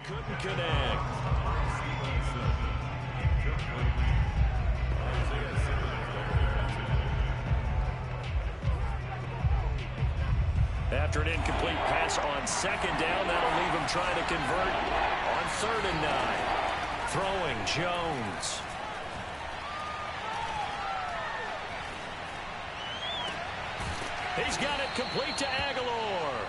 couldn't connect. After an incomplete pass on second down, that'll leave him trying to convert on 3rd and 9. Throwing Jones. He's got it complete to Aguilar.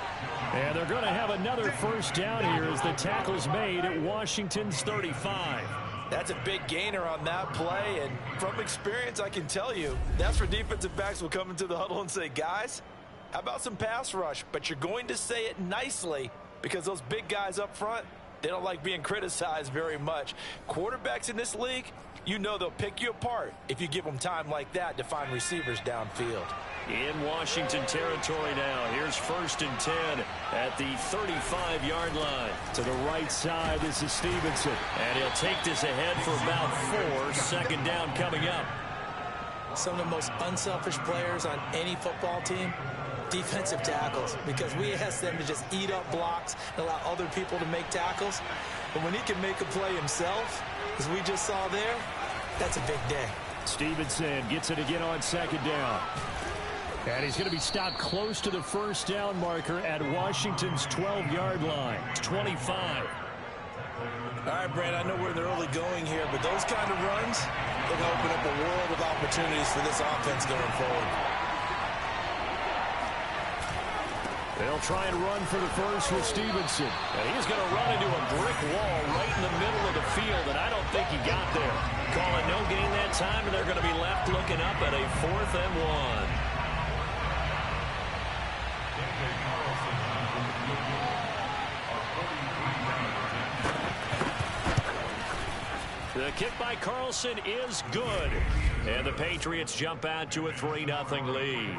And they're going to have another first down here as the tackle's made at Washington's 35. That's a big gainer on that play, and from experience, I can tell you, that's where defensive backs will come into the huddle and say, guys, how about some pass rush? But you're going to say it nicely because those big guys up front, they don't like being criticized very much. Quarterbacks in this league, you know they'll pick you apart if you give them time like that to find receivers downfield. In Washington territory now. Here's 1st and 10 at the 35-yard line. To the right side, this is Stevenson. And he'll take this ahead for about 4. 2nd down coming up. Some of the most unselfish players on any football team, defensive tackles, because we ask them to just eat up blocks and allow other people to make tackles. But when he can make a play himself, as we just saw there, that's a big day. Stevenson gets it again on 2nd down. And he's going to be stopped close to the first down marker at Washington's 12-yard line. 25. All right, Brad, I know we're in the early going here, but those kind of runs, they're going to open up a world of opportunities for this offense going forward. They'll try and run for the first with Stevenson. And he's going to run into a brick wall right in the middle of the field, and I don't think he got there. Call it no gain that time, and they're going to be left looking up at a 4th and 1. The kick by Carlson is good. And the Patriots jump out to a 3-0 lead.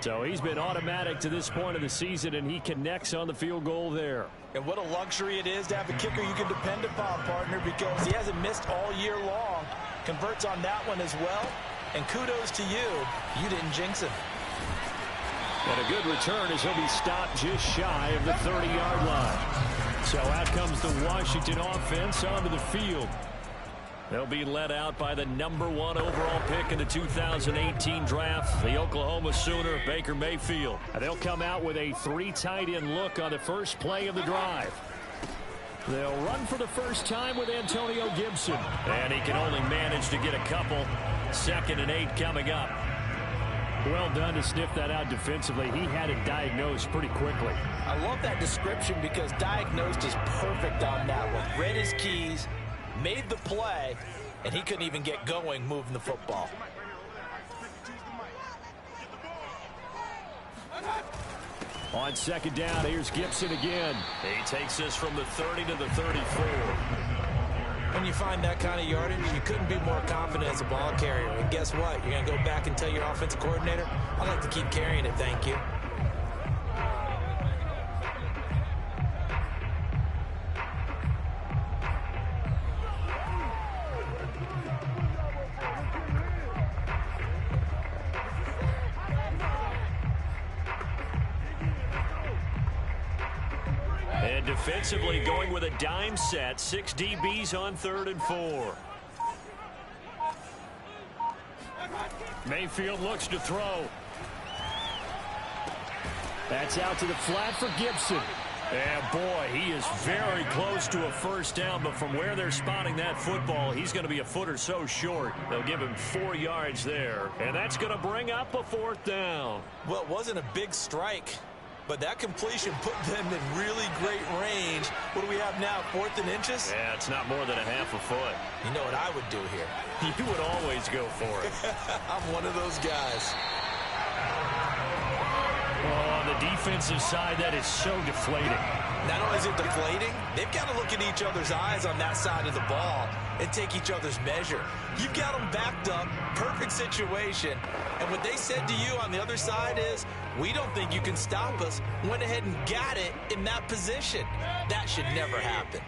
So he's been automatic to this point of the season, and he connects on the field goal there. And what a luxury it is to have a kicker you can depend upon, partner, because he hasn't missed all year long. Converts on that one as well. And kudos to you. You didn't jinx him. And a good return as he'll be stopped just shy of the 30-yard line. So out comes the Washington offense onto the field. They'll be led out by the number 1 overall pick in the 2018 draft, the Oklahoma Sooner, Baker Mayfield. And they'll come out with a 3 tight end look on the first play of the drive. They'll run for the first time with Antonio Gibson. And he can only manage to get a couple. 2nd and 8 coming up. Well done to sniff that out defensively. He had it diagnosed pretty quickly. I love that description because diagnosed is perfect on that one. Read his keys, made the play, and he couldn't even get going moving the football. On 2nd down, here's Gibson again. He takes this from the 30 to the 34. When you find that kind of yardage, you couldn't be more confident as a ball carrier. And guess what? You're going to go back and tell your offensive coordinator, I'd like to keep carrying it, thank you. And defensively going with a dime set. 6 DBs on 3rd and 4. Mayfield looks to throw. That's out to the flat for Gibson. And boy, he is very close to a first down, but from where they're spotting that football, he's going to be a foot or so short. They'll give him 4 yards there, and that's going to bring up a 4th down. Well, it wasn't a big strike, but that completion put them in really great range. What do we have now, 4th and inches? Yeah, it's not more than a half a foot. You know what I would do here? You would always go for it. I'm one of those guys. Oh, on the defensive side, that is so deflating. Not only is it deflating, they've got to look in each other's eyes on that side of the ball and take each other's measure. You've got them backed up, perfect situation, and what they said to you on the other side is, we don't think you can stop us. Went ahead and got it in that position. That should never happen.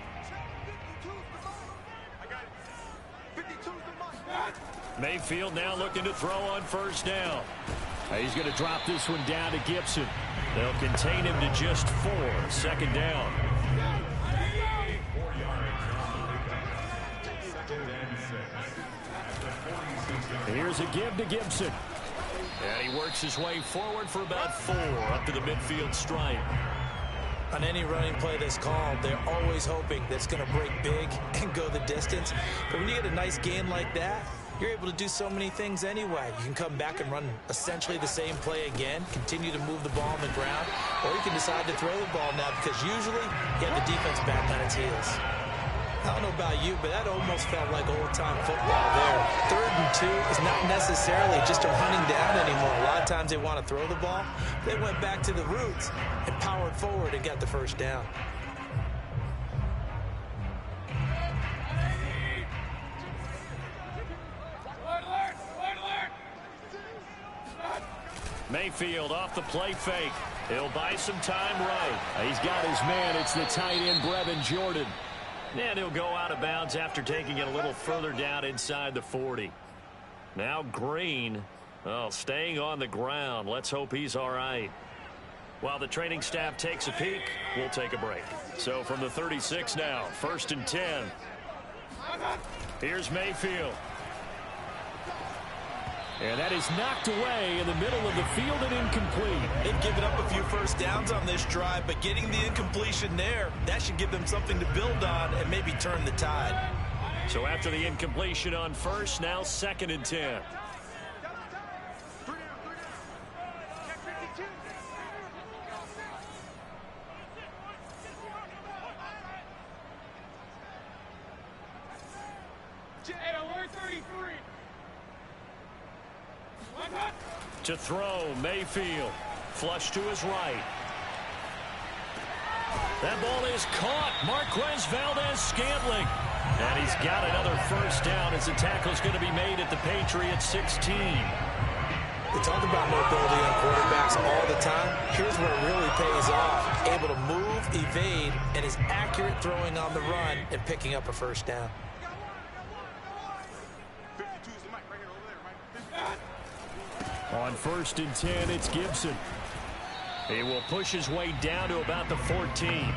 Mayfield now looking to throw on first down. He's going to drop this one down to Gibson. They'll contain him to just 4. 2nd down. Here's a give to Gibson. And he works his way forward for about 4 up to the midfield stripe. On any running play that's called, they're always hoping that it's going to break big and go the distance. But when you get a nice gain like that, you're able to do so many things anyway. You can come back and run essentially the same play again, continue to move the ball on the ground, or you can decide to throw the ball now because usually you have the defense back on its heels. I don't know about you, but that almost felt like old-time football there. 3rd and 2 is not necessarily just a running down anymore. A lot of times they want to throw the ball. They went back to the roots and powered forward and got the first down. Mayfield off the play fake. He'll buy some time right. He's got his man. It's the tight end, Brevin Jordan. And he'll go out of bounds after taking it a little further down inside the 40. Now Green, staying on the ground. Let's hope he's all right. While the training staff takes a peek, we'll take a break. So from the 36 now, 1st and 10. Here's Mayfield. And that is knocked away in the middle of the field and incomplete. They've given up a few first downs on this drive, but getting the incompletion there, that should give them something to build on and maybe turn the tide. So after the incompletion on 1st, now 2nd and 10. To throw, Mayfield. Flush to his right. That ball is caught. Marquez Valdez-Scantling. And he's got another first down as the tackle's going to be made at the Patriots 16. They talk about mobility on quarterbacks all the time. Here's where it really pays off. Able to move, evade, and is accurate throwing on the run and picking up a first down. On 1st and 10, it's Gibson. He will push his way down to about the 14.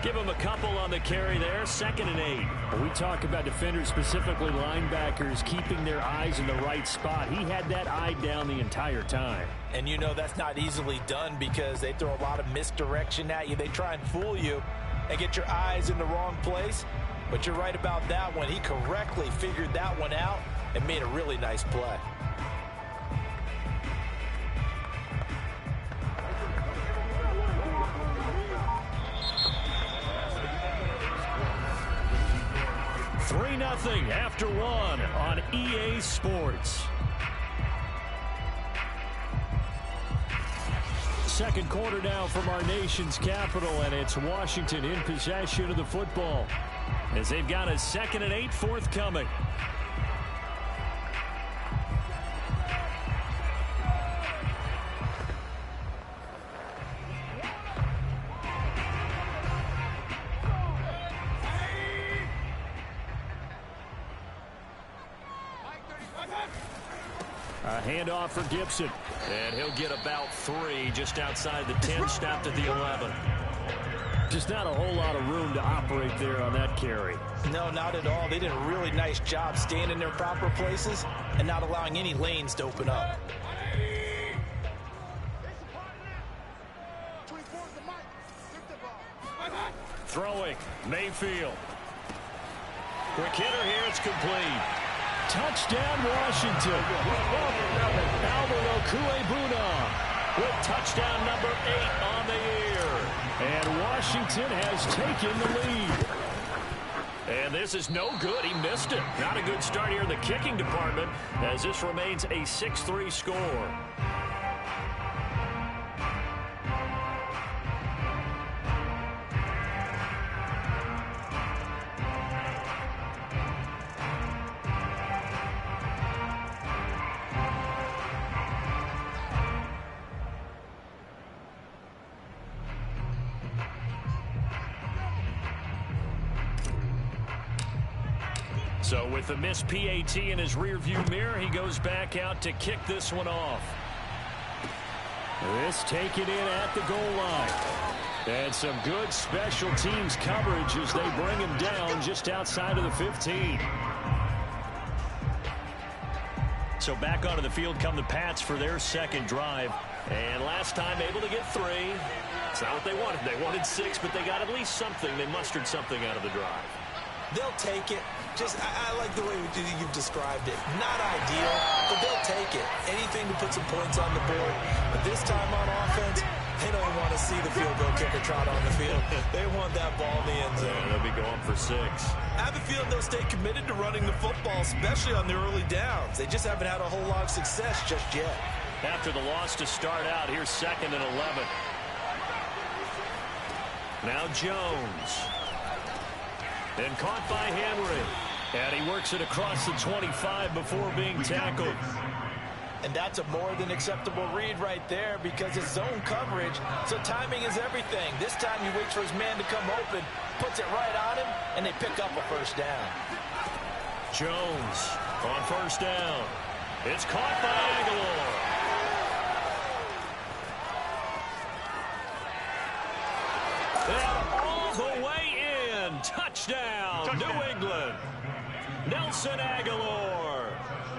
Give him a couple on the carry there. 2nd and 8. When we talk about defenders, specifically linebackers, keeping their eyes in the right spot. He had that eye down the entire time. And you know that's not easily done because they throw a lot of misdirection at you. They try and fool you and get your eyes in the wrong place. But you're right about that one. He correctly figured that one out and made a really nice play. Nothing after 1 on EA Sports. Second quarter now from our nation's capital, and it's Washington in possession of the football as they've got a 2nd and 8 forthcoming. A handoff for Gibson. And he'll get about 3 just outside the 10, stopped at the 11. Just not a whole lot of room to operate there on that carry. No, not at all. They did a really nice job staying in their proper places and not allowing any lanes to open up. Throwing, Mayfield. Quick hitter here, it's complete. Touchdown, Washington. Alvaro Cuebuna with touchdown number 8 on the year. And Washington has taken the lead. And this is no good. He missed it. Not a good start here in the kicking department as this remains a 6-3 score. So with the missed PAT in his rearview mirror, he goes back out to kick this one off. This taken in at the goal line. And some good special teams coverage as they bring him down just outside of the 15. So back onto the field come the Pats for their second drive. And last time able to get 3. It's not what they wanted. They wanted 6, but they got at least something. They mustered something out of the drive. They'll take it. I like the way you've described it. Not ideal, but they'll take it. Anything to put some points on the board. But this time on offense, they don't want to see the field goal kicker trot on the field. They want that ball in the end zone. Yeah, they'll be going for 6. I have a feeling they'll stay committed to running the football, especially on the early downs. They just haven't had a whole lot of success just yet. After the loss to start out, here's 2nd and 11. Now Jones. And caught by Henry. And he works it across the 25 before being tackled. And that's a more than acceptable read right there because it's zone coverage, so timing is everything. This time he waits for his man to come open, puts it right on him, and they pick up a first down. Jones on first down. It's caught by Aguilar. And all the way in. Touchdown, New England. Nelson Aguilar,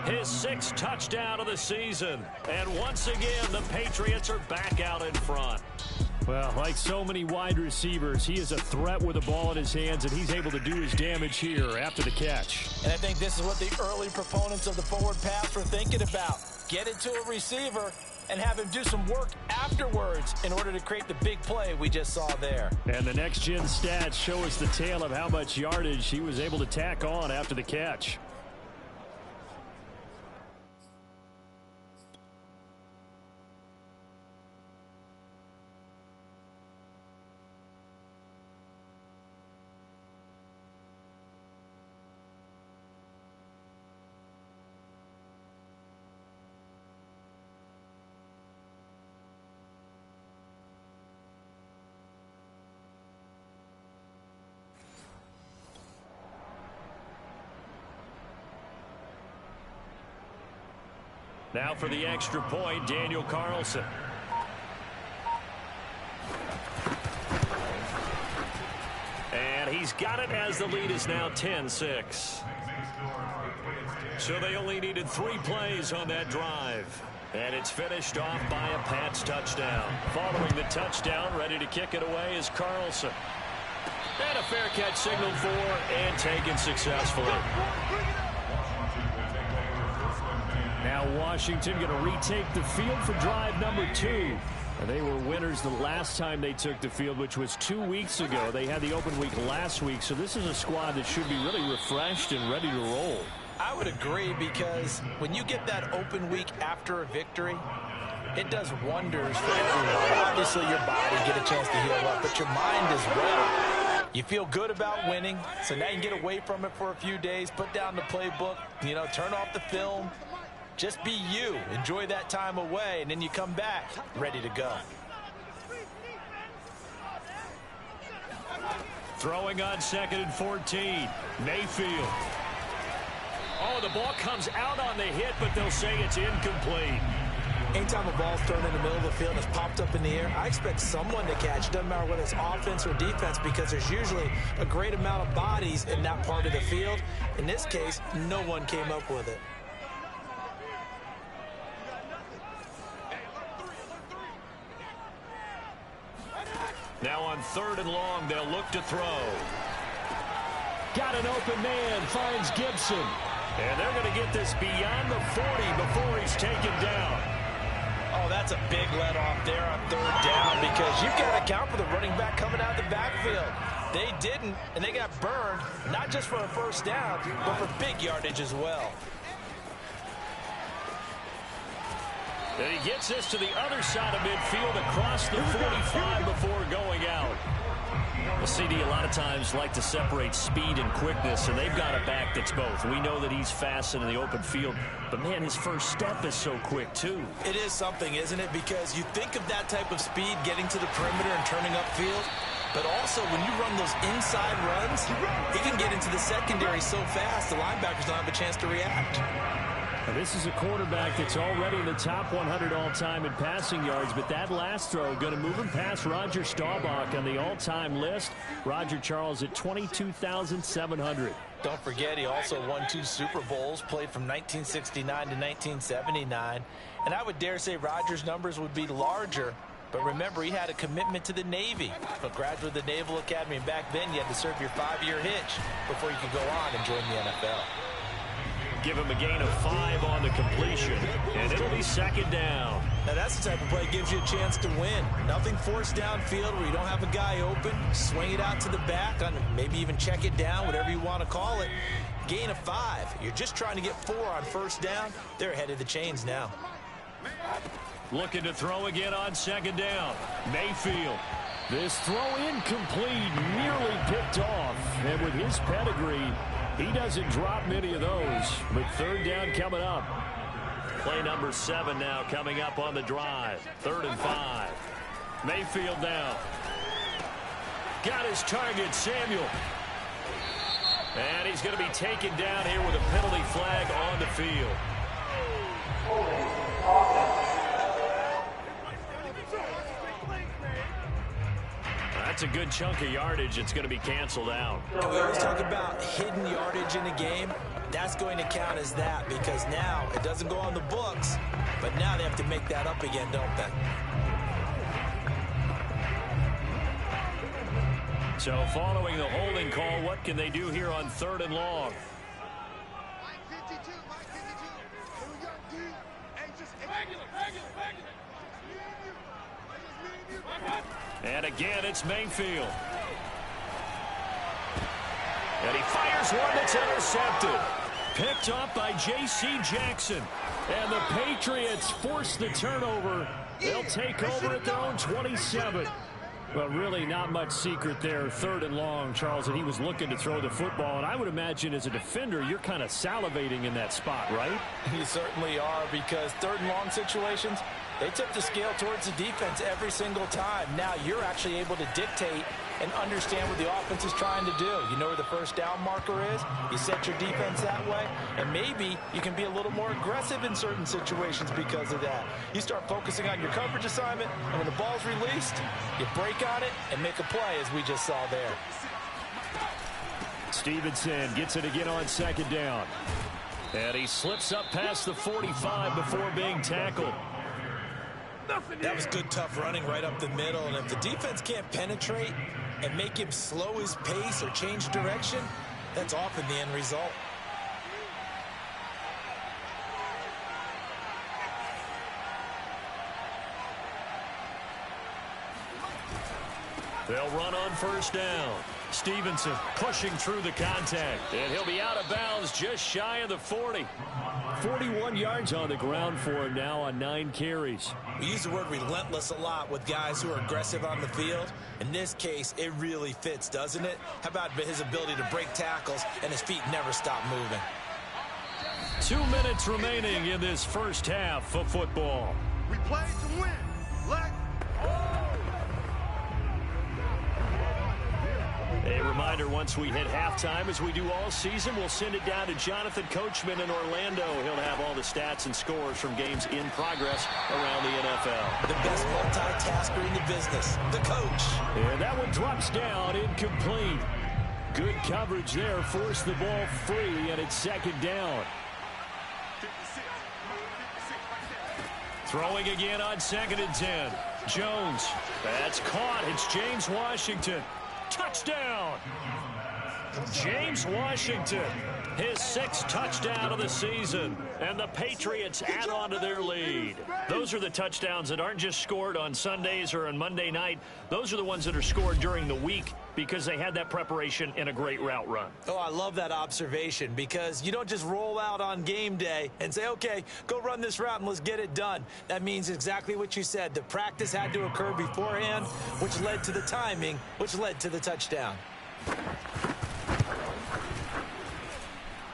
his 6th touchdown of the season. And once again, the Patriots are back out in front. Well, like so many wide receivers, he is a threat with the ball in his hands, and he's able to do his damage here after the catch. And I think this is what the early proponents of the forward pass were thinking about. Get it to a receiver and have him do some work afterwards in order to create the big play we just saw there. And the next-gen stats show us the tale of how much yardage he was able to tack on after the catch. Now for the extra point, Daniel Carlson. And he's got it as the lead is now 10-6. So they only needed 3 plays on that drive. And it's finished off by a Pats touchdown. Following the touchdown, ready to kick it away is Carlson. And a fair catch signaled for and taken successfully. Now Washington going to retake the field for drive number 2. And they were winners the last time they took the field, which was 2 weeks ago. They had the open week last week, so this is a squad that should be really refreshed and ready to roll. I would agree because when you get that open week after a victory, it does wonders for everyone. Obviously, your body get a chance to heal up, but your mind as well. You feel good about winning, so now you can get away from it for a few days, put down the playbook, turn off the film. Just be you. Enjoy that time away, and then you come back ready to go. Throwing on 2nd and 14. Mayfield. Oh, the ball comes out on the hit, but they'll say it's incomplete. Anytime a ball's thrown in the middle of the field and it's popped up in the air, I expect someone to catch. It doesn't matter whether it's offense or defense because there's usually a great amount of bodies in that part of the field. In this case, no one came up with it. Now on 3rd and long, they'll look to throw. Got an open man, finds Gibson. And they're going to get this beyond the 40 before he's taken down. Oh, that's a big let off there on 3rd down because you've got to account for the running back coming out of the backfield. They didn't, and they got burned, not just for a first down, but for big yardage as well. And he gets this to the other side of midfield across the 45 before going out. Well, CD, a lot of times like to separate speed and quickness, and they've got a back that's both. We know that he's fast in the open field, but, man, his first step is so quick, too. It is something, isn't it? Because you think of that type of speed getting to the perimeter and turning upfield, but also when you run those inside runs, he can get into the secondary so fast the linebackers don't have a chance to react. And this is a quarterback that's already in the top 100 all-time in passing yards, but that last throw going to move him past Roger Staubach on the all-time list. Roger Charles at 22,700. Don't forget, he also won 2 Super Bowls, played from 1969 to 1979. And I would dare say Rodgers' numbers would be larger. But remember, he had a commitment to the Navy, a graduate of the Naval Academy. And back then, you had to serve your 5-year hitch before you could go on and join the NFL. Give him a gain of 5 on the completion, and it'll be second down. Now, that's the type of play that gives you a chance to win. Nothing forced downfield where you don't have a guy open. Swing it out to the back, maybe even check it down, whatever you want to call it. Gain of 5. You're just trying to get 4 on first down. They're ahead of the chains now. Looking to throw again on second down. Mayfield. This throw incomplete, nearly picked off. And with his pedigree, he doesn't drop many of those. But third down coming up. Play number 7 now coming up on the drive. 3rd and 5. Mayfield now. Got his target, Samuel. And he's going to be taken down here with a penalty flag on the field. That's a good chunk of yardage. It's going to be canceled out. And we always talk about hidden yardage in a game. That's going to count as that because now it doesn't go on the books, but now they have to make that up again, don't they? So following the holding call, what can they do here on 3rd and long? And again, it's Mayfield. And he fires one that's intercepted. Picked up by J.C. Jackson. And the Patriots force the turnover. They'll take over at their own 27. Well, really not much secret there. 3rd and long, Charles, and he was looking to throw the football. And I would imagine as a defender, you're kind of salivating in that spot, right? You certainly are, because 3rd and long situations, they tip the scale towards the defense every single time. Now you're actually able to dictate and understand what the offense is trying to do. You know where the first down marker is. You set your defense that way, and maybe you can be a little more aggressive in certain situations because of that. You start focusing on your coverage assignment, and when the ball's released, you break on it and make a play, as we just saw there. Stevenson gets it again on 2nd down. And he slips up past the 45 before being tackled. That was good, tough running right up the middle, and if the defense can't penetrate and make him slow his pace or change direction, that's often the end result. They'll run on first down. Stevenson pushing through the contact, and he'll be out of bounds just shy of the 40. 41 yards on the ground for him now on 9 carries. We use the word relentless a lot with guys who are aggressive on the field. In this case, it really fits, doesn't it? How about his ability to break tackles and his feet never stop moving? 2 minutes remaining in this first half of football. We play to win. A reminder, once we hit halftime, as we do all season, we'll send it down to Jonathan Coachman in Orlando. He'll have all the stats and scores from games in progress around the NFL. The best multitasker in the business, the coach. And that one drops down, incomplete. Good coverage there, forced the ball free, and it's 2nd down. Throwing again on 2nd and 10. Jones. That's caught. It's James Washington. Touchdown! James Washington, his 6th touchdown of the season, and the Patriots add on to their lead. Those are the touchdowns that aren't just scored on Sundays or on Monday night. Those are the ones that are scored during the week because they had that preparation in a great route run. Oh, I love that observation, because you don't just roll out on game day and say, okay, go run this route and let's get it done. That means exactly what you said. The practice had to occur beforehand, which led to the timing, which led to the touchdown.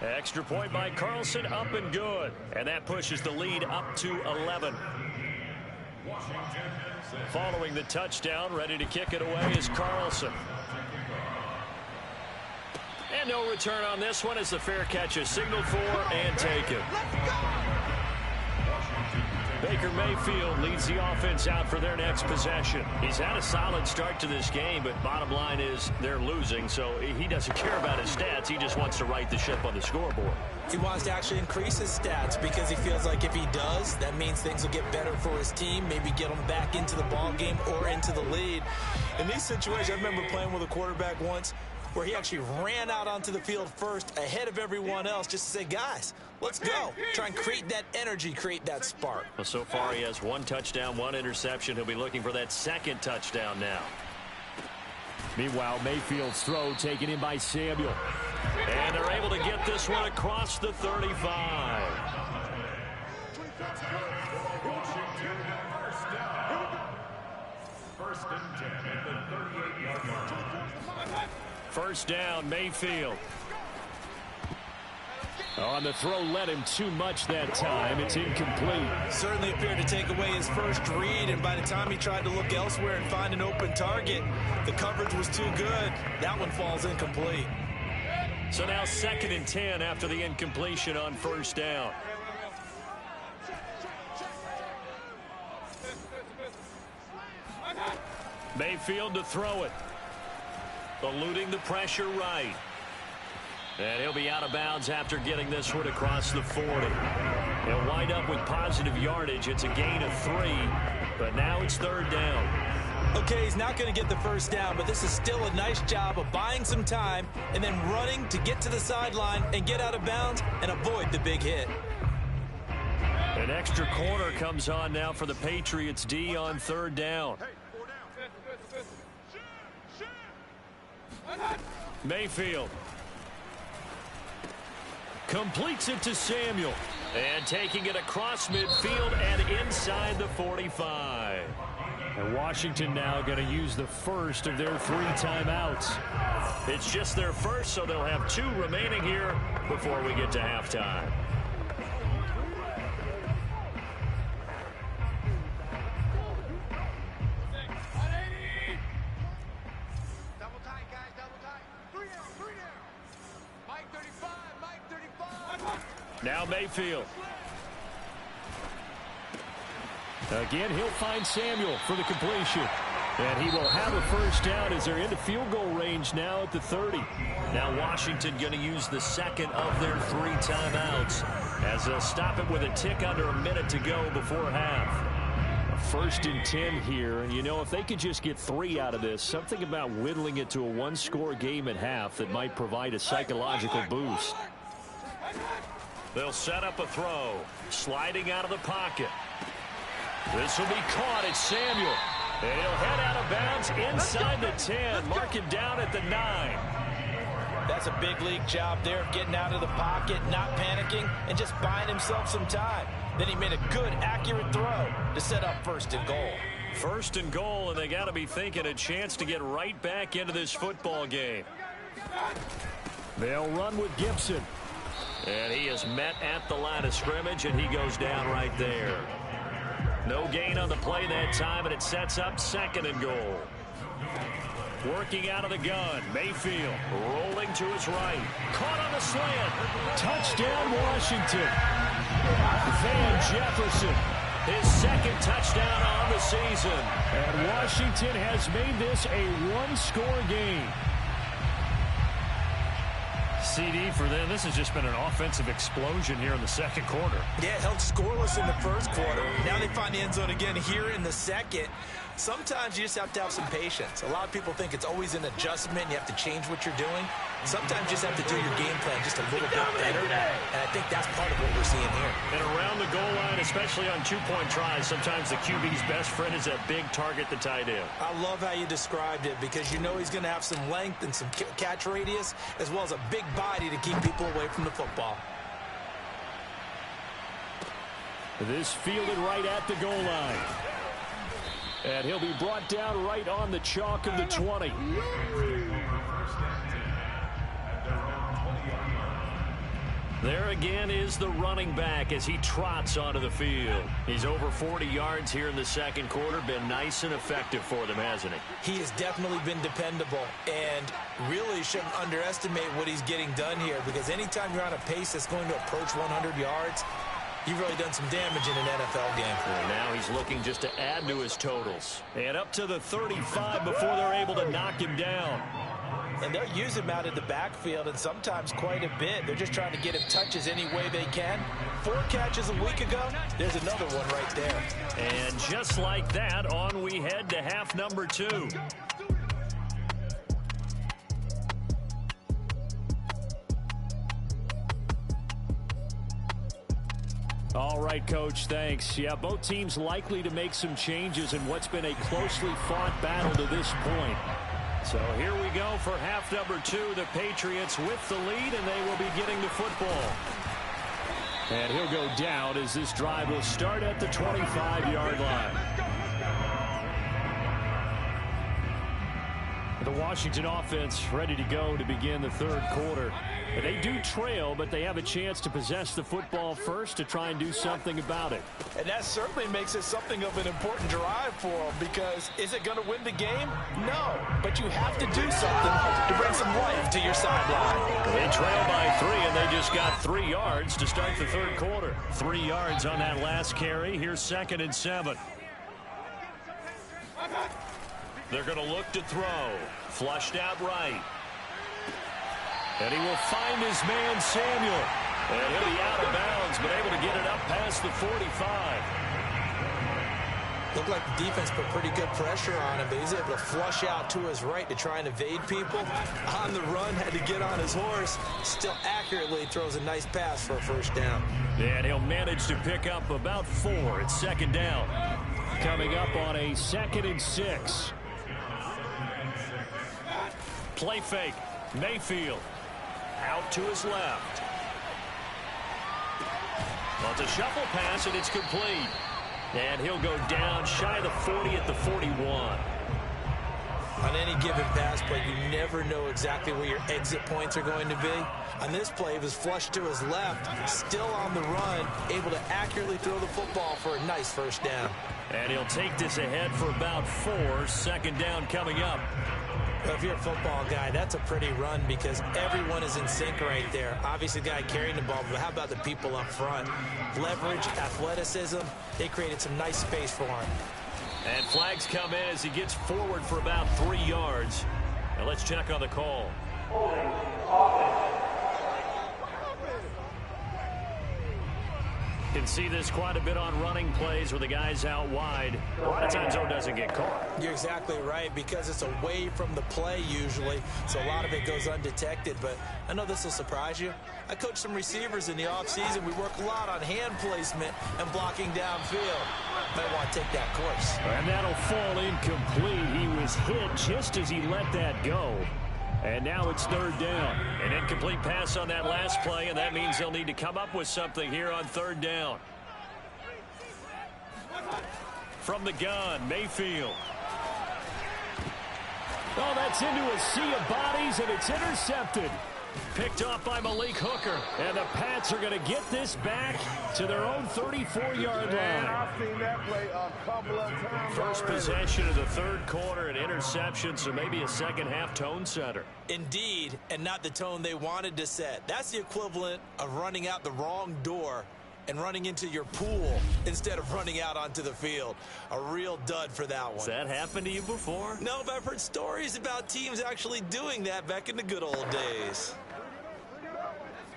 Extra point by Carlson, up and good. And that pushes the lead up to 11. Following the touchdown, ready to kick it away is Carlson. And no return on this one as the fair catch is signaled for and taken. Baker Mayfield leads the offense out for their next possession. He's had a solid start to this game, but bottom line is they're losing, so he doesn't care about his stats. He just wants to right the ship on the scoreboard. He wants to actually increase his stats because he feels like if he does, that means things will get better for his team, maybe get him back into the ball game or into the lead. In these situations, I remember playing with a quarterback once where he actually ran out onto the field first ahead of everyone else just to say, guys, let's go. Try and create that energy, create that spark. Well, so far he has 1 touchdown, 1 interception. He'll be looking for that second touchdown now. Meanwhile, Mayfield's throw taken in by Samuel. And they're able to get this one across the 35. First down, Mayfield. On the throw, led him too much that time. It's incomplete. Certainly appeared to take away his first read, and by the time he tried to look elsewhere and find an open target, the coverage was too good. That one falls incomplete. So now 2nd and 10 after the incompletion on first down. Mayfield to throw it. Eluding the pressure right. And he'll be out of bounds after getting this one across the 40. He'll wind up with positive yardage. It's a gain of 3, but now it's 3rd down. Okay, he's not going to get the first down, but this is still a nice job of buying some time and then running to get to the sideline and get out of bounds and avoid the big hit. An extra corner comes on now for the Patriots D on 3rd down. Mayfield completes it to Samuel. And taking it across midfield and inside the 45. And Washington now going to use the first of their 3 timeouts. It's just their first, so they'll have 2 remaining here before we get to halftime. Now Mayfield. Again, he'll find Samuel for the completion. And he will have a first down as they're into field goal range now at the 30. Now Washington going to use the 2nd of their 3 timeouts as they'll stop it with a tick under a minute to go before half. A 1st and 10 here, and you know, if they could just get 3 out of this, something about whittling it to a 1-score game at half that might provide a psychological boost. They'll set up a throw. Sliding out of the pocket. This will be caught. It's Samuel. And he'll head out of bounds inside the 10. Mark him down at the 9. That's a big league job there of getting out of the pocket, not panicking, and just buying himself some time. Then he made a good, accurate throw to set up 1st and goal. 1st and goal, and they got to be thinking a chance to get right back into this football game. They'll run with Gibson. And he is met at the line of scrimmage, and he goes down right there. No gain on the play that time, and it sets up 2nd and goal. Working out of the gun, Mayfield rolling to his right. Caught on the slant. Touchdown, Washington. Van Jefferson, his 2nd touchdown on the season. And Washington has made this a 1-score game. CD for them. This has just been an offensive explosion here in the 2nd quarter. Yeah, held scoreless in the 1st quarter. Now they find the end zone again here in the 2nd. Sometimes you just have to have some patience. A lot of people think it's always an adjustment. You have to change what you're doing. Sometimes you just have to do your game plan just a little bit better. And I think that's part of what we're seeing here. And around the goal line, especially on 2-point tries, sometimes the QB's best friend is that big target, the tight end. I love how you described it because you know he's going to have some length and some catch radius as well as a big body to keep people away from the football. This fielded right at the goal line. And he'll be brought down right on the chalk of the 20. There again is the running back as he trots onto the field. He's over 40 yards here in the second quarter. Been nice and effective for them, hasn't he? He has definitely been dependable, and really shouldn't underestimate what he's getting done here, because anytime you're on a pace that's going to approach 100 yards, you've really done some damage in an NFL game. And now he's looking just to add to his totals. And up to the 35 before they're able to knock him down. And they'll use him out in the backfield, and sometimes quite a bit. They're just trying to get him touches any way they can. 4 catches a week ago. There's another one right there. And just like that, on we head to half number 2. All right, Coach, thanks. Yeah, both teams likely to make some changes in what's been a closely fought battle to this point. So here we go for half number 2. The Patriots with the lead, and they will be getting the football. And he'll go down as this drive will start at the 25-yard line. The Washington offense ready to go to begin the third quarter. And they do trail, but they have a chance to possess the football first to try and do something about it. And that certainly makes it something of an important drive for them, because is it going to win the game? No, but you have to do something to bring some life to your sideline. They trail by 3, and they just got 3 yards to start the third quarter. 3 yards on that last carry. Here's 2nd and 7. They're going to look to throw. Flushed out right. And he will find his man, Samuel. And he'll be out of bounds, but able to get it up past the 45. Looked like the defense put pretty good pressure on him, but he's able to flush out to his right to try and evade people. On the run, had to get on his horse. Still accurately throws a nice pass for a first down. And he'll manage to pick up about 4. It's 2nd down. Coming up on a 2nd and 6. Play fake. Mayfield. Out to his left. Well, it's a shuffle pass, and it's complete. And he'll go down shy of the 40 at the 41. On any given pass play, you never know exactly where your exit points are going to be. On this play, he was flushed to his left, still on the run, able to accurately throw the football for a nice first down. And he'll take this ahead for about 4. 2nd down coming up. Well, if you're a football guy, that's a pretty run because everyone is in sync right there. Obviously, the guy carrying the ball, but how about the people up front? Leverage, athleticism, they created some nice space for him. And flags come in as he gets forward for about 3 yards. Now let's check on the call. Can see this quite a bit on running plays where the guy's out wide. A lot of times, though, doesn't get caught. You're exactly right, because it's away from the play usually, so a lot of it goes undetected. But I know this will surprise you. I coach some receivers in the offseason. We work a lot on hand placement and blocking downfield. Might want to take that course. And that'll fall incomplete. He was hit just as he let that go. And now it's 3rd down. An incomplete pass on that last play, and that means they'll need to come up with something here on 3rd down. From the gun, Mayfield. Oh, that's into a sea of bodies, and it's intercepted. Picked off by Malik Hooker. And the Pats are going to get this back to their own 34-yard line. I've seen that play a couple of times. First possession of the third quarter, an interception, so maybe a second-half tone setter. Indeed, and not the tone they wanted to set. That's the equivalent of running out the wrong door and running into your pool instead of running out onto the field. A real dud for that one. Has that happened to you before? No, but I've heard stories about teams actually doing that back in the good old days.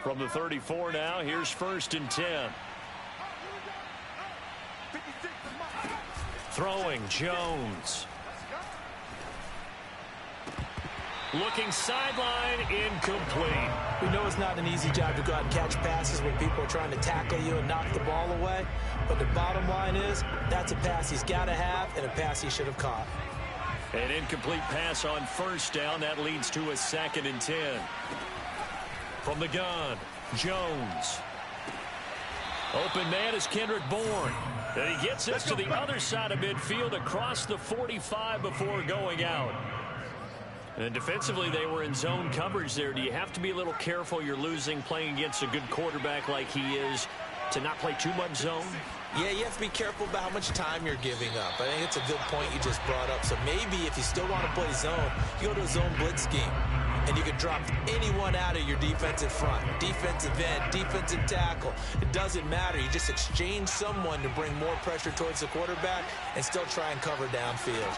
From the 34 now, here's 1st and 10. Throwing, Jones. Looking sideline, incomplete. We know it's not an easy job to go out and catch passes when people are trying to tackle you and knock the ball away. But the bottom line is, that's a pass he's got to have and a pass he should have caught. An incomplete pass on 1st down. That leads to a 2nd and 10. From the gun, Jones. Open man is Kendrick Bourne. And he gets us to the other side of midfield across the 45 before going out. And defensively, they were in zone coverage there. Do you have to be a little careful you're losing playing against a good quarterback like he is to not play too much zone? Yeah, you have to be careful about how much time you're giving up. I think it's a good point you just brought up. So maybe if you still want to play zone, you go to a zone blitz scheme. And you can drop anyone out of your defensive front, defensive end, defensive tackle. It doesn't matter. You just exchange someone to bring more pressure towards the quarterback and still try and cover downfield.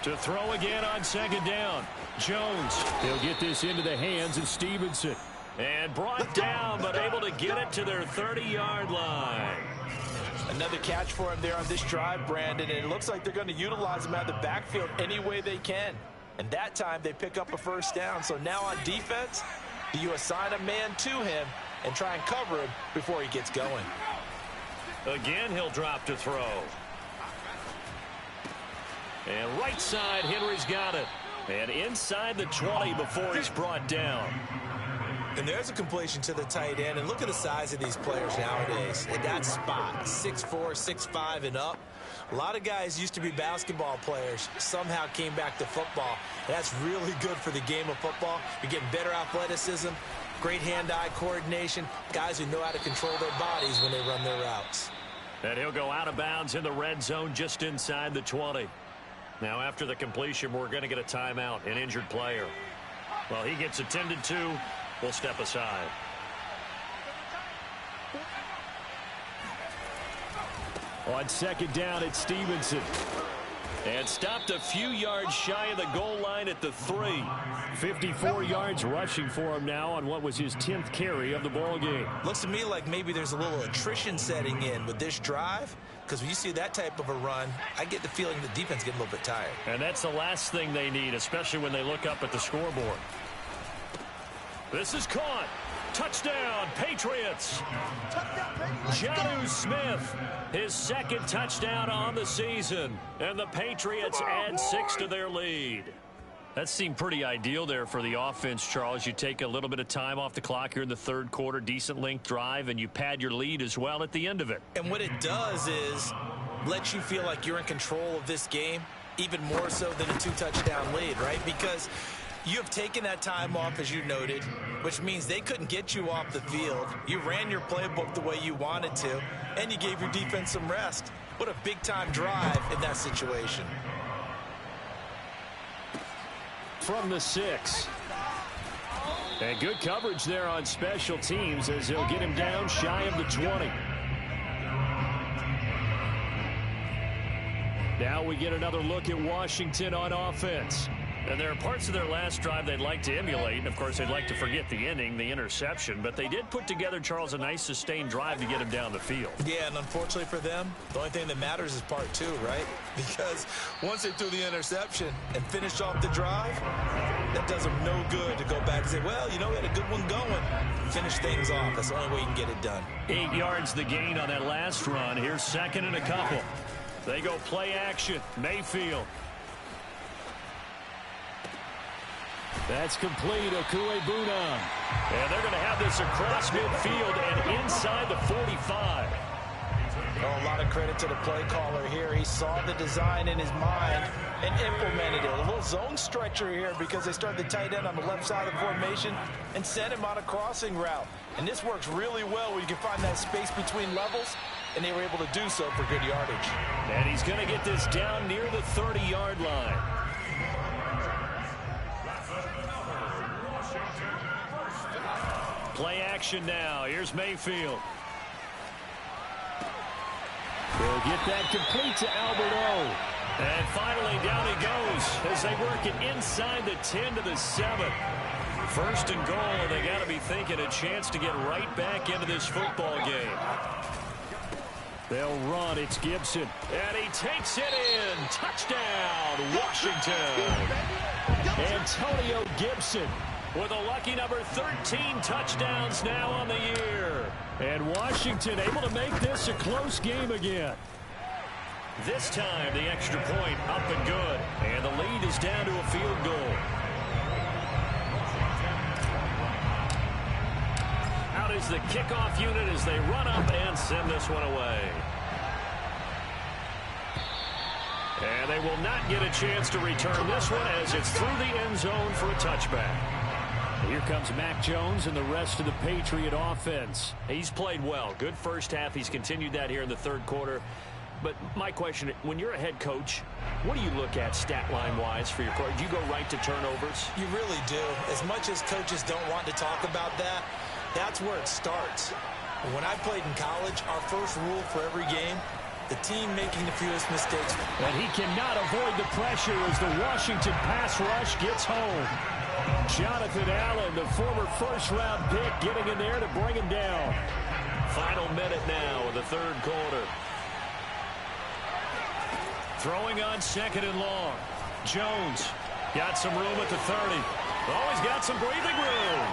To throw again on second down. Jones. He'll get this into the hands of Stevenson. And brought down, but able to get it to their 30-yard line. Another catch for him there on this drive, Brandon, and it looks like they're going to utilize him out of the backfield any way they can. And that time they pick up a first down. So now on defense, do you assign a man to him and try and cover him before he gets going? Again, he'll drop to throw. And right side, Henry's got it. And inside the 20 before he's brought down. And there's a completion to the tight end. And look at the size of these players nowadays. In that spot, 6'4", 6'5", and up. A lot of guys used to be basketball players, somehow came back to football. That's really good for the game of football. You're getting better athleticism, great hand-eye coordination, guys who know how to control their bodies when they run their routes. And he'll go out of bounds in the red zone just inside the 20. Now after the completion, we're going to get a timeout, an injured player. Well, he gets attended to. We'll step aside. On second down, it's Stevenson. And stopped a few yards shy of the goal line at the 3. 54 yards rushing for him now on what was his 10th carry of the ball game. Looks to me like maybe there's a little attrition setting in with this drive, because when you see that type of a run, I get the feeling the defense getting a little bit tired. And that's the last thing they need, especially when they look up at the scoreboard. This is caught. Touchdown, Patriots. Jonnu Smith, his second touchdown on the season. And the Patriots add 6 to their lead. That seemed pretty ideal there for the offense, Charles. You take a little bit of time off the clock here in the third quarter, decent length drive, and you pad your lead as well at the end of it. And what it does is let you feel like you're in control of this game, even more so than a 2-touchdown lead, right? Because you have taken that time off, as you noted, which means they couldn't get you off the field. You ran your playbook the way you wanted to, and you gave your defense some rest. What a big-time drive in that situation. From the 6. And good coverage there on special teams as they'll get him down shy of the 20. Now we get another look at Washington on offense. And there are parts of their last drive they'd like to emulate. And, of course, they'd like to forget the ending, the interception. But they did put together, Charles, a nice sustained drive to get him down the field. Yeah, and unfortunately for them, the only thing that matters is part 2, right? Because once they threw the interception and finished off the drive, that does them no good to go back and say, well, you know, we had a good one going. Finish things off. That's the only way you can get it done. 8 yards the gain on that last run. Here's second and a couple. They go play action. Mayfield. That's complete. Okuegbunam. And they're going to have this across midfield and inside the 45. Oh, a lot of credit to the play caller here. He saw the design in his mind and implemented it. A little zone stretcher here because they started the tight end on the left side of the formation and sent him on a crossing route. And this works really well where you can find that space between levels, and they were able to do so for good yardage. And he's going to get this down near the 30-yard line. Play action now. Here's Mayfield. They'll get that complete to Alberto. And finally down he goes as they work it inside the 10 to the 7. First and goal, and they got to be thinking a chance to get right back into this football game. They'll run. It's Gibson. And he takes it in. Touchdown, Washington. Antonio Gibson with a lucky number 13 touchdowns now on the year. And Washington able to make this a close game again. This time the extra point up and good. And the lead is down to a field goal. Out is the kickoff unit as they run up and send this one away. And they will not get a chance to return this one as it's through the end zone for a touchback. Here comes Mac Jones and the rest of the Patriot offense. He's played well. Good first half. He's continued that here in the third quarter. But my question, when you're a head coach, what do you look at stat line-wise for your coach? Do you go right to turnovers? You really do. As much as coaches don't want to talk about that, that's where it starts. When I played in college, our first rule for every game, the team making the fewest mistakes. And he cannot avoid the pressure as the Washington pass rush gets home. Jonathan Allen, the former first-round pick, getting in there to bring him down. Final minute now of the third quarter. Throwing on second and long. Jones got some room at the 30. Always got some breathing room.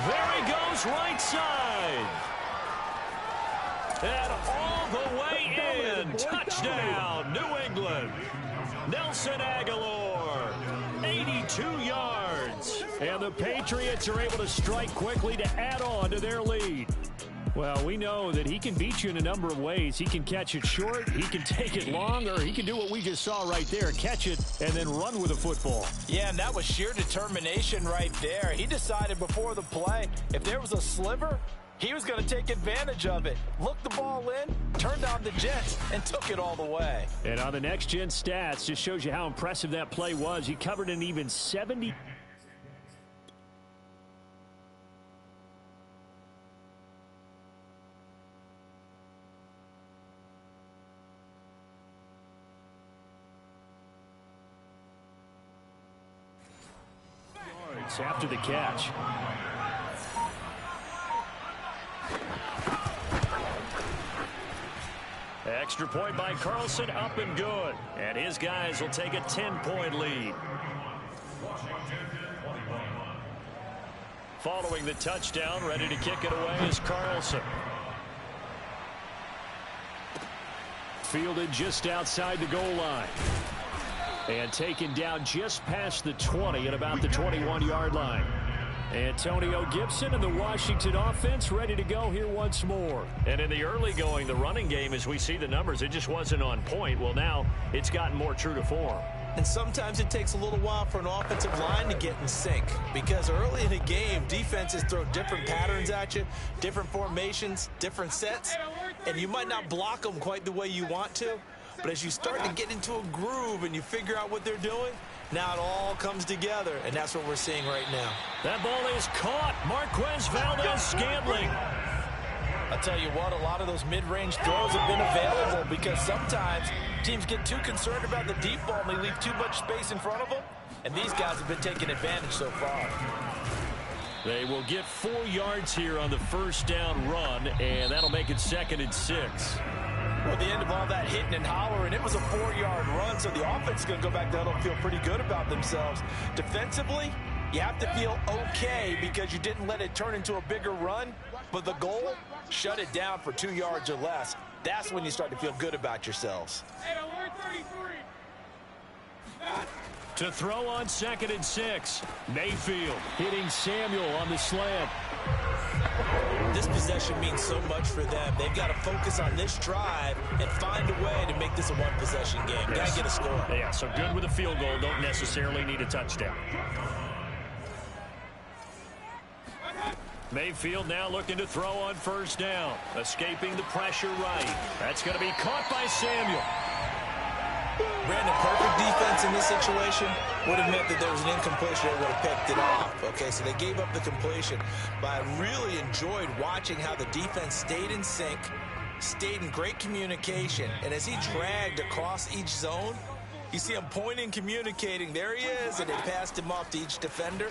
There he goes, right side. And all the way in. Touchdown, New England. Nelson Aguilar, 82 yards. And the Patriots are able to strike quickly to add on to their lead. Well, we know that he can beat you in a number of ways. He can catch it short, he can take it long, or he can do what we just saw right there, catch it and then run with the football. Yeah, and that was sheer determination right there. He decided before the play, if there was a sliver, he was going to take advantage of it. Looked the ball in, turned on the Jets, and took it all the way. And on the next-gen stats, just shows you how impressive that play was. He covered an even 70. After the catch. Extra point by Carlson, up and good. And his guys will take a 10-point lead. Following the touchdown, ready to kick it away is Carlson. Fielded just outside the goal line. And taken down just past the 20 at about the 21-yard line. Antonio Gibson and the Washington offense ready to go here once more. And in the early going, the running game, as we see the numbers, it just wasn't on point. Well, now it's gotten more true to form. And sometimes it takes a little while for an offensive line to get in sync, because early in the game, defenses throw different patterns at you, different formations, different sets, and you might not block them quite the way you want to. But as you start to get into a groove and you figure out what they're doing, now it all comes together, and that's what we're seeing right now. That ball is caught. Marquez Valdez-Scantling. I'll tell you what, a lot of those mid-range throws have been available because sometimes teams get too concerned about the deep ball and they leave too much space in front of them, and these guys have been taking advantage so far. They will get 4 yards here on the first down run, and that'll make it 2nd and 6. Well, at the end of all that hitting and hollering, it was a 4-yard run, so the offense is going to go back there and feel pretty good about themselves. Defensively, you have to feel okay because you didn't let it turn into a bigger run, but the goal, shut it down for 2 yards or less. That's when you start to feel good about yourselves. To throw on 2nd and 6, Mayfield hitting Samuel on the slant. This possession means so much for them. They've got to focus on this drive and find a way to make this a one-possession game. Got to get a score. Yeah, so good with a field goal. Don't necessarily need a touchdown. Mayfield now looking to throw on first down. Escaping the pressure right. That's going to be caught by Samuel. Brandon, perfect defense in this situation would have meant that there was an incompletion. They would have picked it off. Okay, so they gave up the completion. But I really enjoyed watching how the defense stayed in sync, stayed in great communication. And as he dragged across each zone, you see him pointing, communicating. There he is, and they passed him off to each defender.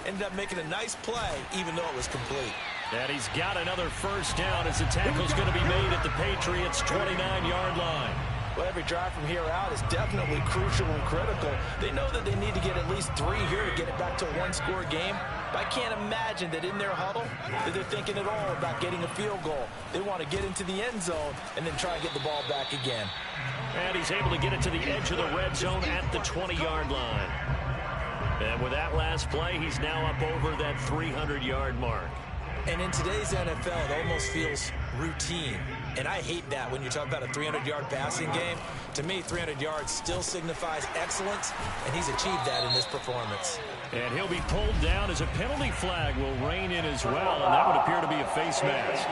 Ended up making a nice play, even though it was complete. And he's got another first down as the tackle's going to be made at the Patriots' 29-yard line. Well, every drive from here out is definitely crucial and critical. They know that they need to get at least 3 here to get it back to a one-score game. But I can't imagine that in their huddle that they're thinking at all about getting a field goal. They want to get into the end zone and then try and get the ball back again. And he's able to get it to the edge of the red zone at the 20-yard line. And with that last play, he's now up over that 300-yard mark. And in today's NFL, it almost feels routine. And I hate that when you talk about a 300-yard passing game. To me, 300 yards still signifies excellence, and he's achieved that in this performance. And he'll be pulled down as a penalty flag will rein in as well, and that would appear to be a face mask.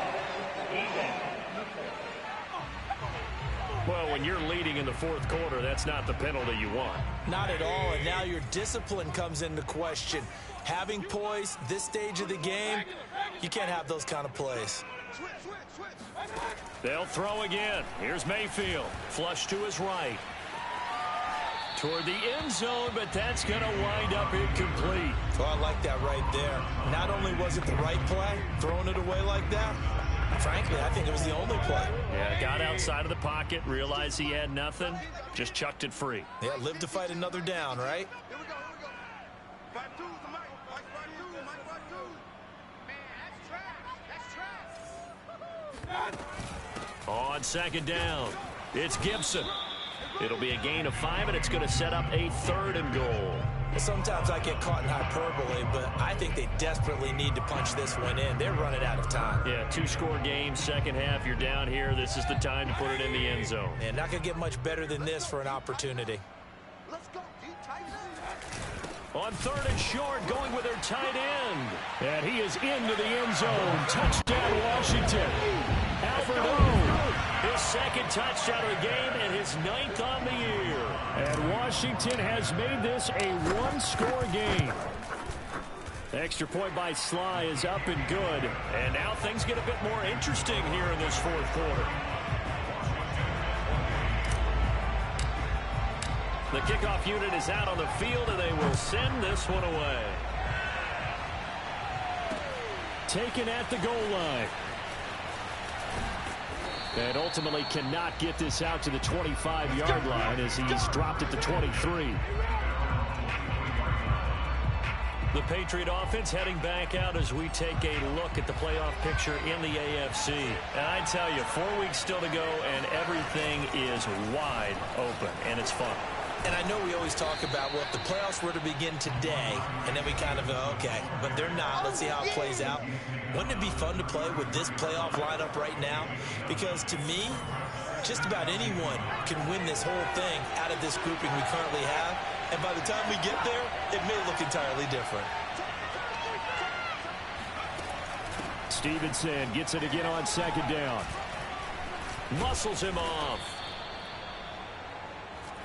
Well, when you're leading in the fourth quarter, that's not the penalty you want. Not at all, and now your discipline comes into question. Having poise this stage of the game, you can't have those kind of plays. They'll throw again. Here's Mayfield. Flush to his right. Toward the end zone, but that's going to wind up incomplete. Oh, I like that right there. Not only was it the right play, throwing it away like that, frankly, I think it was the only play. Yeah, got outside of the pocket, realized he had nothing, just chucked it free. Yeah, live to fight another down, right? On second down, it's Gibson. It'll be a gain of 5, and it's going to set up a 3rd and goal. Sometimes I get caught in hyperbole, but I think they desperately need to punch this one in. They're running out of time. Yeah, 2-score game, second half, you're down here. This is the time to put it in the end zone. And not going to get much better than this for an opportunity. On 3rd and short, going with their tight end. And he is into the end zone. Touchdown, Washington. Albert O. His 2nd touchdown of the game and his 9th on the year. And Washington has made this a 1-score game. Extra point by Sly is up and good. And now things get a bit more interesting here in this fourth quarter. The kickoff unit is out on the field, and they will send this one away. Taken at the goal line. And ultimately cannot get this out to the 25-yard line as he's dropped at the 23. The Patriot offense heading back out as we take a look at the playoff picture in the AFC. And I tell you, 4 weeks still to go, and everything is wide open, and it's fun. And I know we always talk about, well, if the playoffs were to begin today, and then we kind of go, okay, but they're not. Let's see how it plays out. Wouldn't it be fun to play with this playoff lineup right now? Because to me, just about anyone can win this whole thing out of this grouping we currently have. And by the time we get there, it may look entirely different. Stevenson gets it again on 2nd down. Muscles him off.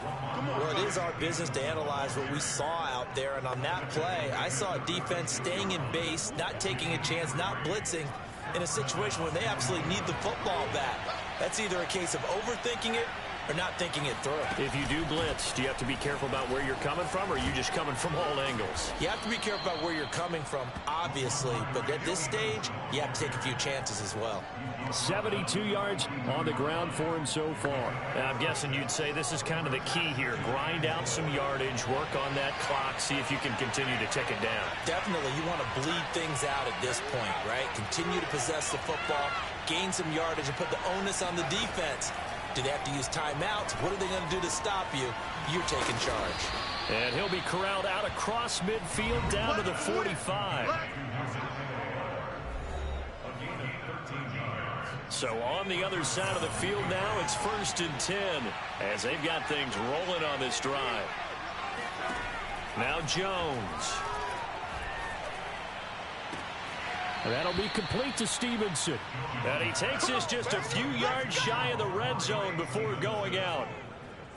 Well, it is our business to analyze what we saw out there, and on that play, I saw a defense staying in base, not taking a chance, not blitzing in a situation where they absolutely need the football back. That's either a case of overthinking it or not thinking it through. If you do blitz, do you have to be careful about where you're coming from, or are you just coming from all angles? You have to be careful about where you're coming from, obviously, but at this stage, you have to take a few chances as well. 72 yards on the ground for him so far. I'm guessing you'd say this is kind of the key here. Grind out some yardage, work on that clock, see if you can continue to tick it down. Definitely, you want to bleed things out at this point, right? Continue to possess the football, gain some yardage, and put the onus on the defense. Do they have to use timeouts? What are they going to do to stop you? You're taking charge. And he'll be corralled out across midfield down to the 45. So on the other side of the field now, it's 1st and 10 as they've got things rolling on this drive. Now Jones. That'll be complete to Stevenson. And he takes this just a few yards shy of the red zone before going out.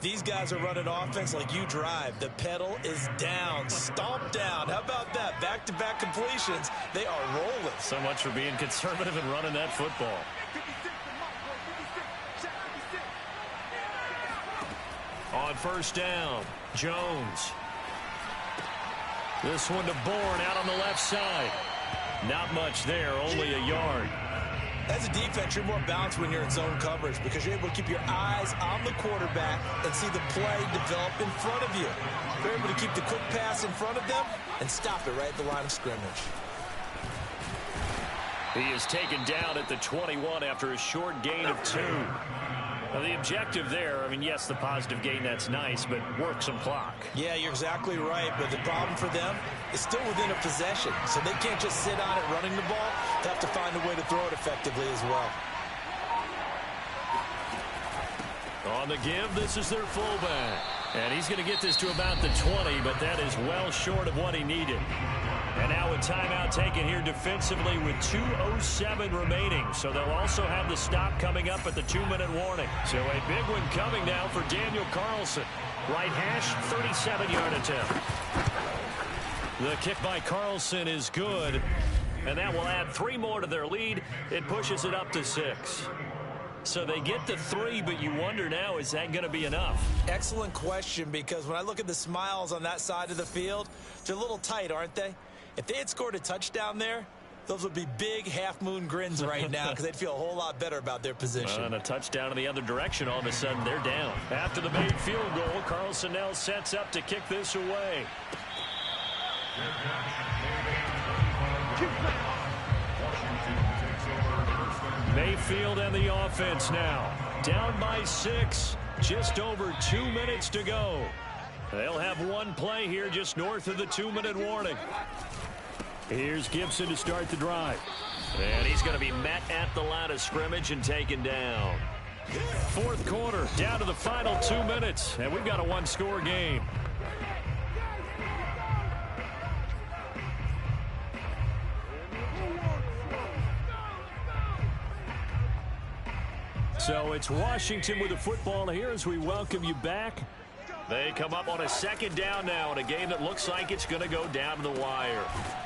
These guys are running offense like you drive. The pedal is down, stomp down. How about that? Back-to-back completions. They are rolling. So much for being conservative and running that football. On 1st down, Jones. This one to Bourne out on the left side. Not much there, only a yard. As a defense, you're more balanced when you're in zone coverage because you're able to keep your eyes on the quarterback and see the play develop in front of you. You're able to keep the quick pass in front of them and stop it right at the line of scrimmage. He is taken down at the 21 after a short gain of 2. Now the objective there, I mean, yes, the positive gain, that's nice, but work some clock. Yeah, you're exactly right, but the problem for them is still within a possession, so they can't just sit on it running the ball. They have to find a way to throw it effectively as well. On the give, this is their fullback. And he's going to get this to about the 20, but that is well short of what he needed. And now a timeout taken here defensively with 2:07 remaining. So they'll also have the stop coming up at the 2-minute warning. So a big one coming now for Daniel Carlson. Right hash, 37-yard attempt. The kick by Carlson is good. And that will add 3 more to their lead. It pushes it up to 6. So they get the 3, but you wonder now, is that going to be enough? Excellent question, because when I look at the smiles on that side of the field, they're a little tight, aren't they? If they had scored a touchdown there, those would be big half-moon grins right now because they'd feel a whole lot better about their position. And a touchdown in the other direction, all of a sudden they're down. After the made field goal, Carlson now sets up to kick this away. Mayfield and the offense now. Down by 6. Just over 2 minutes to go. They'll have one play here just north of the 2-minute warning. Here's Gibson to start the drive. And he's going to be met at the line of scrimmage and taken down. Fourth quarter, down to the final 2 minutes. And we've got a one-score game. So it's Washington with the football here as we welcome you back. They come up on a second down now in a game that looks like it's going to go down to the wire.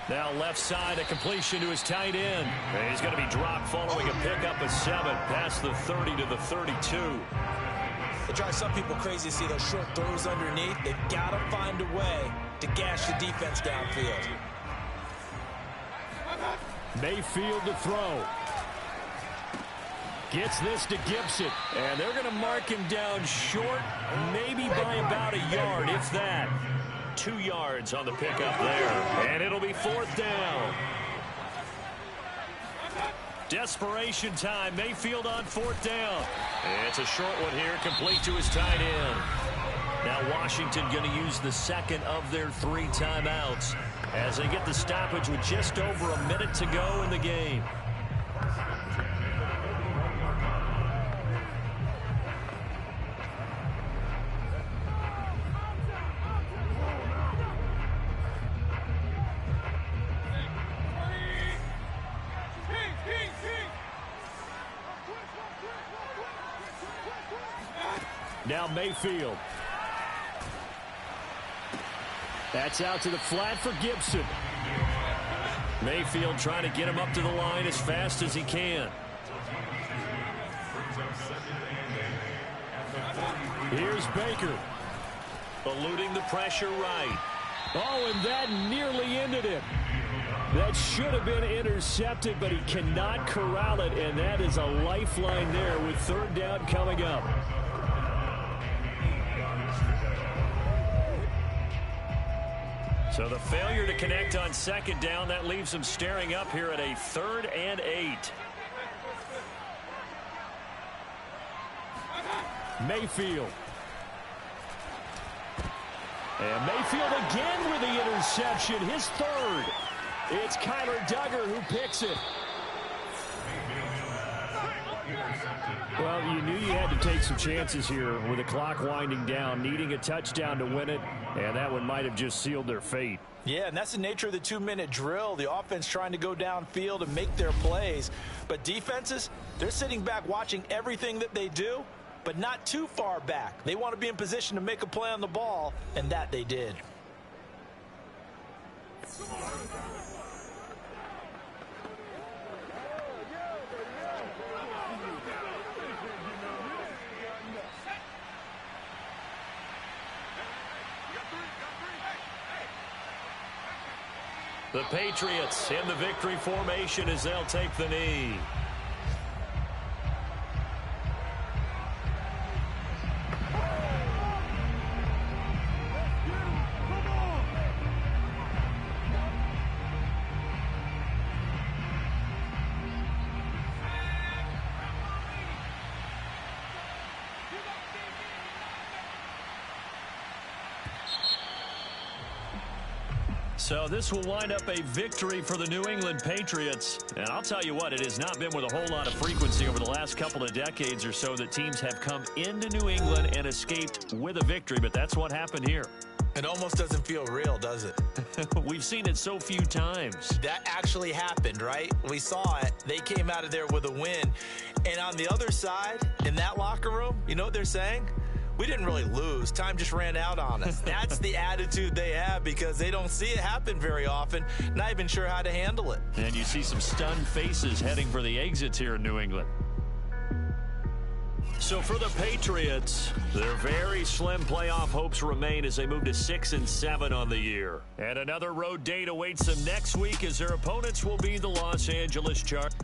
Now left side, a completion to his tight end. And he's going to be dropped following a pickup of 7 past the 30 to the 32. It drives some people crazy to see those short throws underneath. They've got to find a way to gash the defense downfield. Mayfield to throw. Gets this to Gibson. And they're going to mark him down short, maybe by about a yard, if that. 2 yards on the pickup there. And it'll be 4th down. Desperation time. Mayfield on 4th down. It's a short one here, complete to his tight end. Now Washington going to use the second of their 3 timeouts as they get the stoppage with just over a minute to go in the game. Now Mayfield. That's out to the flat for Gibson. Mayfield trying to get him up to the line as fast as he can. Here's Baker. Eluding the pressure right. Oh, and that nearly ended it. That should have been intercepted, but he cannot corral it, and that is a lifeline there with 3rd down coming up. So the failure to connect on 2nd down, that leaves them staring up here at a 3rd and 8. Mayfield. And Mayfield again with the interception, his 3rd. It's Kyler Duggar who picks it. Well, you knew you had to take some chances here with the clock winding down, needing a touchdown to win it, and that one might have just sealed their fate. Yeah, and that's the nature of the 2-minute drill. The offense trying to go downfield and make their plays. But defenses, they're sitting back watching everything that they do, but not too far back. They want to be in position to make a play on the ball, and that they did. The Patriots in the victory formation as they'll take the knee. So this will wind up a victory for the New England Patriots. And I'll tell you what, it has not been with a whole lot of frequency over the last couple of decades or so that teams have come into New England and escaped with a victory. But that's what happened here. It almost doesn't feel real, does it? We've seen it so few times. That actually happened, right? We saw it. They came out of there with a win. And on the other side, in that locker room, you know what they're saying? We didn't really lose. Time just ran out on us. That's the attitude they have because they don't see it happen very often. Not even sure how to handle it. And you see some stunned faces heading for the exits here in New England. So for the Patriots, their very slim playoff hopes remain as they move to 6-7 on the year. And another road date awaits them next week as their opponents will be the Los Angeles Chargers.